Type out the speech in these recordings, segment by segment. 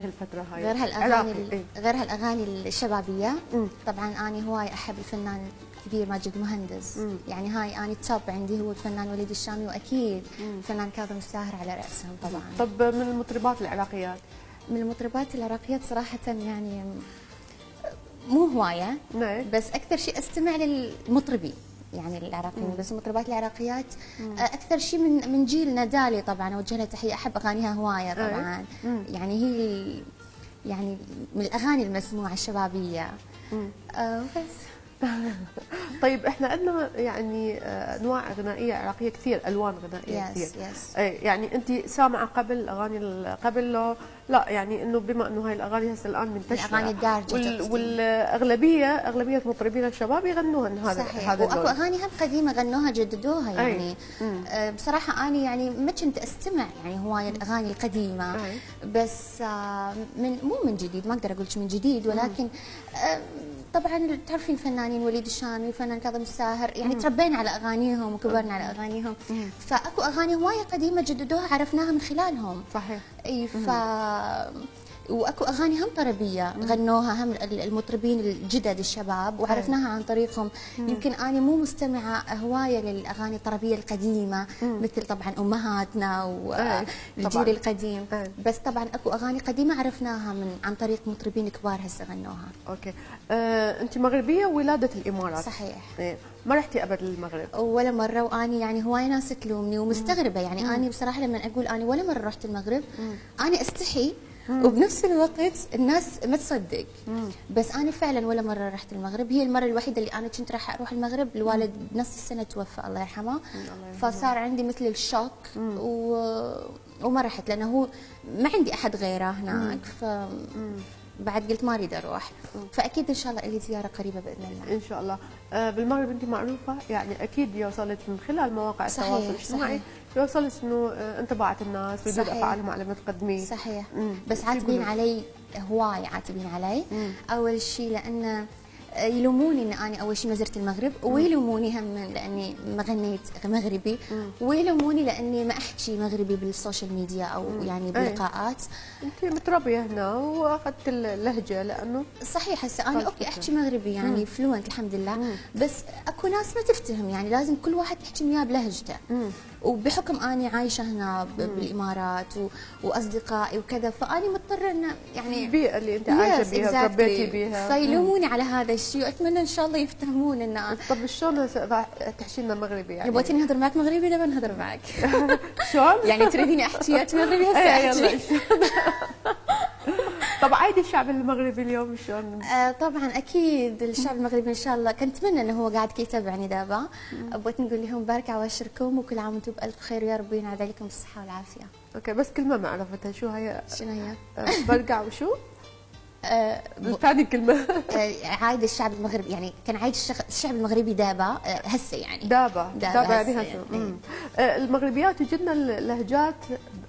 الفترة هاي غير هالاغاني إيه؟ غير هالاغاني الشبابيه. طبعا انا هواي احب الفنان الكبير ماجد المهندس. يعني هاي انا التوب عندي هو الفنان وليد الشامي، واكيد الفنان كاظم الساهر على راسهم طبعا. طب من المطربات العراقيات؟ من المطربات العراقيات صراحه يعني مو هوايه، نعم. بس اكثر شيء استمع للمطربين يعني العراقيين. بس المطربات العراقيات اكثر شيء من جيلنا. دالي طبعا اوجه لها تحيه، احب اغانيها هوايه طبعا. يعني هي يعني من الاغاني المسموعه الشبابيه. بس طيب احنا عندنا يعني انواع غنائيه عراقيه كثير، الوان غنائيه كثير. يعني انت سامعه قبل الاغاني قبل لا يعني انه بما انه هاي الاغاني هسه الان منتشره، الاغاني الدارجه والاغلبيه مطربين الشباب يغنوها هذا صحيح. هذا واكو اغاني هم قديمه غنوها جددوها يعني. بصراحه انا يعني ما كنت استمع يعني هوايه الاغاني القديمه. بس مو من جديد، ما اقدر اقول من جديد، ولكن طبعا تعرفين الفنانين وليد الشامي وفنان كاظم الساهر يعني تربينا على اغانيهم وكبرنا على اغانيهم. فاكو اغاني هوايه قديمه جددوها عرفناها من خلالهم. صحيح. اي واكو اغاني هم طربيه غنوها هم المطربين الجدد الشباب وعرفناها عن طريقهم. يمكن انا مو مستمعه هوايه للاغاني الطربيه القديمه مثل طبعا امهاتنا والجيل القديم. بس طبعا اكو اغاني قديمه عرفناها عن طريق مطربين كبار هسه غنوها. اوكي. انت مغربيه ولاده الامارات. صحيح. ما رحتي ابد للمغرب ولا مره، واني يعني هواي ناس تلومني ومستغربه. يعني اني بصراحه لما اقول اني ولا مره رحت المغرب اني استحي، وبنفس الوقت الناس ما تصدق. بس انا فعلا ولا مره رحت المغرب. هي المره الوحيده اللي انا كنت راح اروح المغرب الوالد بنص السنه توفى الله يرحمه. فصار عندي مثل الشوك وما رحت، لانه هو ما عندي احد غيره هناك. بعد قلت ما اريد اروح. فاكيد ان شاء الله لي زياره قريبه باذن الله. ان شاء الله. بالمغرب انت معروفه يعني، اكيد يوصلت من خلال مواقع التواصل الاجتماعي، يوصلت انه انطباعت الناس ردود افعالهم على ما تقدميه. صحيح. بس عاتبين علي هواي، عاتبين علي. اول شيء لان يلوموني ان انا اول شيء ما زرت المغرب، ويلوموني هم لاني ما غنيت مغربي، ويلوموني لاني ما احكي مغربي بالسوشيال ميديا او يعني بلقاءات. انت متربيه هنا واخذت اللهجه لانه صحيح. هسه انا اوكي احكي مغربي يعني فلوينت الحمد لله. بس اكو ناس ما تفتهم، يعني لازم كل واحد يحكي وياه بلهجته. وبحكم اني عايشه هنا بالامارات واصدقائي وكذا، فاني مضطره ان يعني البيئه اللي انت عايشه بيها تربيتي بيها، فيلوموني على هذا الشيء. واتمنى ان شاء الله يفتهمون ان طب شلون تحكي لنا مغربي يعني؟ يبغى نهضر معك مغربي ولا نهضر معك؟ شلون؟ يعني تريديني احكي مغربي هسه احكي؟ طب عايدي الشعب المغربي اليوم شلون؟ طبعا اكيد الشعب المغربي ان شاء الله كنت اتمنى انه هو قاعد يتابعني دابا. بغيت نقول لهم بارك عواشركم وكل عام وانتم بالف خير، ويا رب ينعاد عليكم بالصحه والعافيه. اوكي، بس كلمه ما عرفتها، شو هي؟ شنو هي؟ برقع وشو؟ ثاني كلمه. عايد الشعب المغربي، يعني كان عايد الشعب المغربي دابا هسه يعني دابا يعني هسه. المغربيات يجدنا اللهجات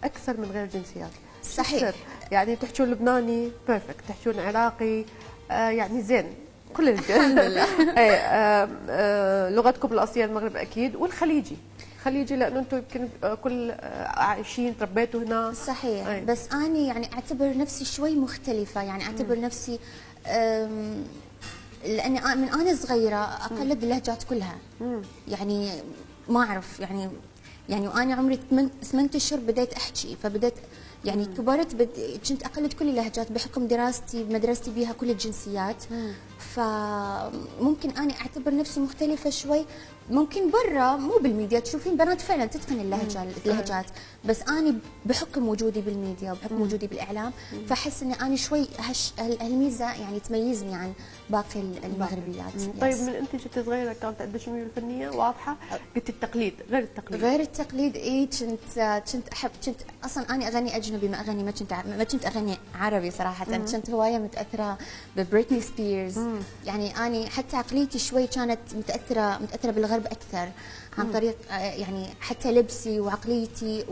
اكثر من غير جنسيات. صحيح. يعني تحجون لبناني بيرفكت، تحجون عراقي يعني زين كل الحمد لله. لغتكم الاصليه المغرب اكيد، والخليجي لانه انتم يمكن كل عايشين تربيتوا هنا. صحيح. بس اني يعني اعتبر نفسي شوي مختلفه، يعني اعتبر نفسي لاني من انا صغيره اقلد اللهجات كلها. يعني ما اعرف يعني وانا عمري 8 اشهر بديت احكي، فبديت يعني كبرت كنت اقلد كل اللهجات بحكم دراستي بمدرستي بيها كل الجنسيات. فممكن انا اعتبر نفسي مختلفه شوي. ممكن برا مو بالميديا تشوفين بنات فعلا تتقن اللهجات، بس انا بحكم وجودي بالميديا وبحكم وجودي بالاعلام فاحس اني انا شوي هالميزه يعني تميزني عن باقي المغربيات. طيب من انت كنت صغيره كانت عندك ميول فنيه واضحه؟ قلت التقليد غير التقليد. اي كنت اصلا اني اغني اجنبي، ما اغني ما كنت اغني عربي صراحه. كنت هوايه متاثره ببريتني سبيرز. يعني اني حتى عقليتي شوي كانت متاثره بالغرب اكثر عن طريق يعني حتى لبسي وعقليتي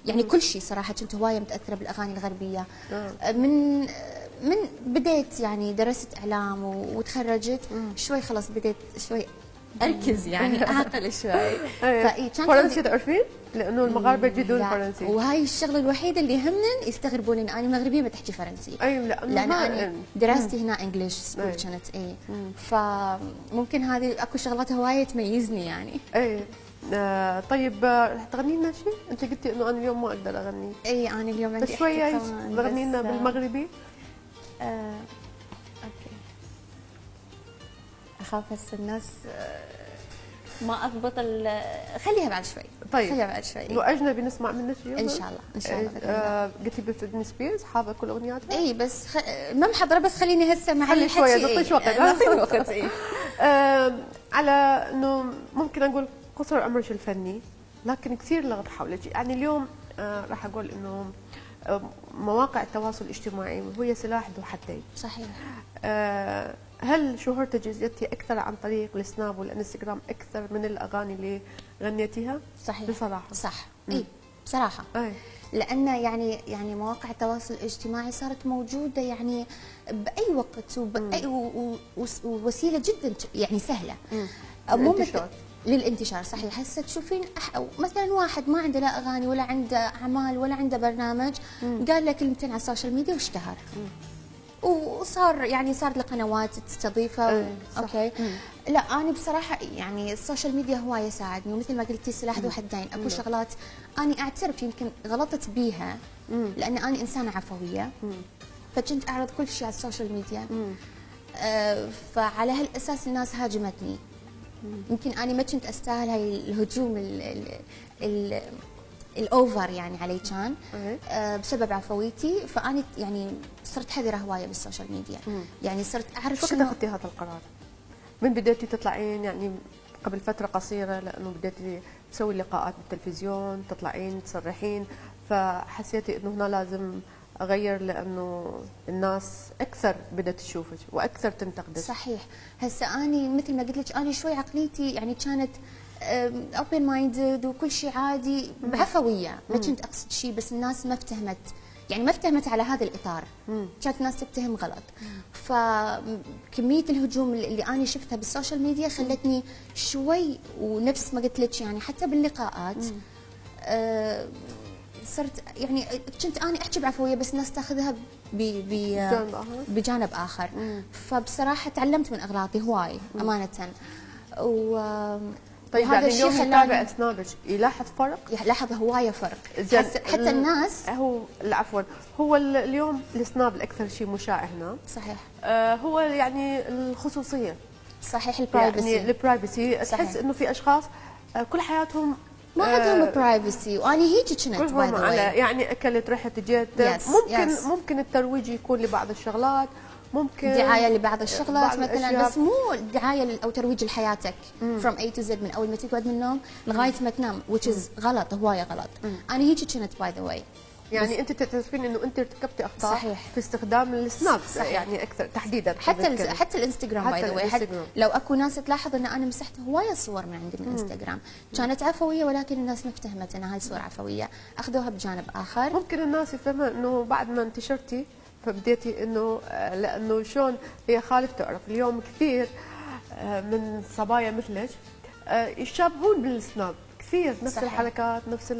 يعني كل شيء صراحه. كنت هوايه متاثره بالاغاني الغربيه. من بديت يعني درست اعلام وتخرجت شوي، خلاص بديت شوي اركز يعني اعقل شوي. فاي فرنسي تعرفين؟ لانه المغاربه يجيدون الفرنسي، وهي الشغله الوحيده اللي يهمن يستغربون ان انا مغربيه بتحكي فرنسي. اي لان انا دراستي هنا انجلش سكول كانت فممكن هذه اكو شغلات هوايه تميزني يعني. اي طيب رح تغني لنا شيء؟ انت قلتي انه انا اليوم ما اقدر اغني. اي انا اليوم عندي شويه تغني لنا بالمغربي. اوكي. اخاف هسه الناس ما اضبط خليها بعد شوي. طيب خليها بعد شوي. واجنبي نسمع منك شيء ان شاء الله ان شاء الله. قلتي ببريتني سبيرز حافظه كل اغنياتها؟ اي بس ما محضره، بس خليني هسه مع الحكي شويه نعطيش وقت. نعطيني وقت. على انه ممكن اقول قصر عمرك الفني، لكن كثير لغط حولك. يعني اليوم راح اقول انه مواقع التواصل الاجتماعي هي سلاح ذو حدين. صحيح. هل شهرتك جزئتي اكثر عن طريق السناب والانستغرام اكثر من الاغاني اللي غنيتيها؟ صحيح بصراحه صح. اي بصراحه. لان يعني مواقع التواصل الاجتماعي صارت موجوده يعني باي وقت وباي وسيله جدا يعني سهله. للانتشار. صحيح. هسه تشوفين مثلا واحد ما عنده لا اغاني ولا عنده اعمال ولا عنده برنامج، قال له كلمتين على السوشيال ميديا واشتهر. وصار يعني صار له قنوات تستضيفه. اوكي. لا انا بصراحه يعني السوشيال ميديا هوايه ساعدني، ومثل ما قلتي سلاح ذو حدين. اكو شغلات انا اعترف يمكن غلطت بيها لان انا انسانه عفويه، فكنت اعرض كل شيء على السوشيال ميديا. فعلى هالاساس الناس هاجمتني. يمكن انا ما كنت استاهل هاي الهجوم الاوفر يعني علي كان بسبب عفويتي. فانا يعني صرت حذره هوايه بالسوشيال ميديا. يعني صرت اعرف شو اخذتي هذا القرار؟ من بديتي تطلعين يعني قبل فتره قصيره، لانه بديتي تسوي لقاءات بالتلفزيون، تطلعين تصرحين، فحسيتي انه هنا لازم اغير لانه الناس اكثر بدها تشوفك واكثر تنتقدك. صحيح. هسه اني مثل ما قلت لك انا شوي عقليتي يعني كانت اوبن مايندد وكل شيء عادي بعفويه، ما كنت اقصد شيء، بس الناس ما افتهمت يعني ما افتهمت على هذا الاطار. كانت الناس تتهم غلط. فكميه الهجوم اللي انا شفتها بالسوشيال ميديا خلتني شوي، ونفس ما قلت لك يعني حتى باللقاءات صرت يعني كنت انا احكي بعفويه بس الناس تاخذها بجانب اخر. فبصراحه تعلمت من اغلاطي هواي امانه. طيب هذا الشيء اليوم يتابع سنابك يلاحظ فرق؟ يلاحظ هوايه فرق. حتى الناس عفوا هو اليوم السناب الاكثر شيء مشاع هنا. صحيح. هو يعني الخصوصيه. صحيح. البرايفسي. يعني البرايفسي تحس انه في اشخاص كل حياتهم ما عندهم برايفسي، وانا هيك كنت باي يعني اكلت رحت جيت. ممكن الترويج يكون لبعض الشغلات، ممكن دعايه لبعض الشغلات مثلا، بس مو دعايه او ترويج لحياتك from A to Z من اول ما تقعد من النوم لغايه ما تنام، which is غلط، هوايه غلط. انا هيك كنت باي ذا واي. يعني انت تعترفين انه انت ارتكبتي اخطاء صحيح في استخدام السناب. صحيح. يعني اكثر تحديدا حتى الانستغرام باي ذا واي. لو اكو ناس تلاحظ ان انا مسحت هوايه صور من عندي من الانستغرام كانت عفويه، ولكن الناس ما افتهمت ان هاي صور عفويه، اخذوها بجانب اخر. ممكن الناس يفهموا انه بعد ما انتشرتي فبديتي انه لانه شلون هي خالف تعرف اليوم كثير من صبايا مثلك يشابهون بالسناب كثير، نفس الحركات نفس